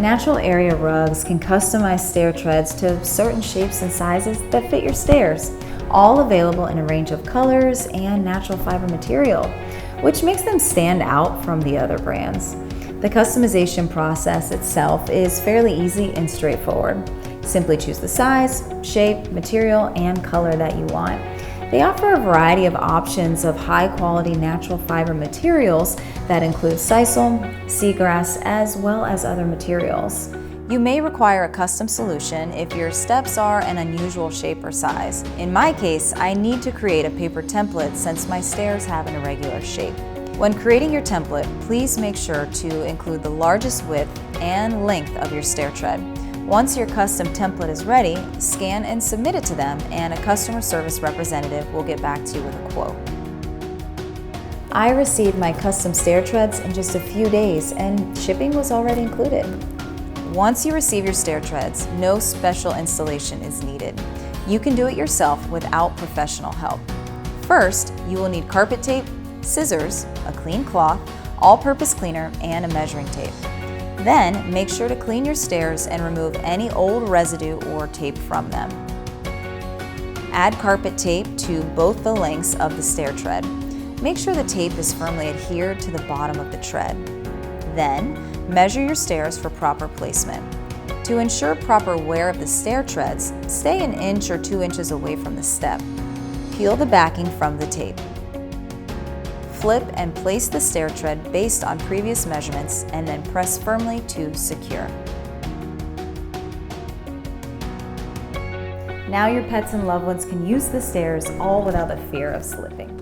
Natural area rugs can customize stair treads to certain shapes and sizes that fit your stairs, all available in a range of colors and natural fiber material, which makes them stand out from the other brands. The customization process itself is fairly easy and straightforward. Simply choose the size, shape, material, and color that you want. They offer a variety of options of high-quality natural fiber materials that include sisal, seagrass, as well as other materials. You may require a custom solution if your steps are an unusual shape or size. In my case, I need to create a paper template since my stairs have an irregular shape. When creating your template, please make sure to include the largest width and length of your stair tread. Once your custom template is ready, scan and submit it to them, and a customer service representative will get back to you with a quote. I received my custom stair treads in just a few days, and shipping was already included. Once you receive your stair treads, no special installation is needed. You can do it yourself without professional help. First, you will need carpet tape, scissors, a clean cloth, all-purpose cleaner, and a measuring tape. Then, make sure to clean your stairs and remove any old residue or tape from them. Add carpet tape to both the lengths of the stair tread. Make sure the tape is firmly adhered to the bottom of the tread. Then, measure your stairs for proper placement. To ensure proper wear of the stair treads, stay an inch or 2 inches away from the step. Peel the backing from the tape. Flip and place the stair tread based on previous measurements and then press firmly to secure. Now your pets and loved ones can use the stairs all without the fear of slipping.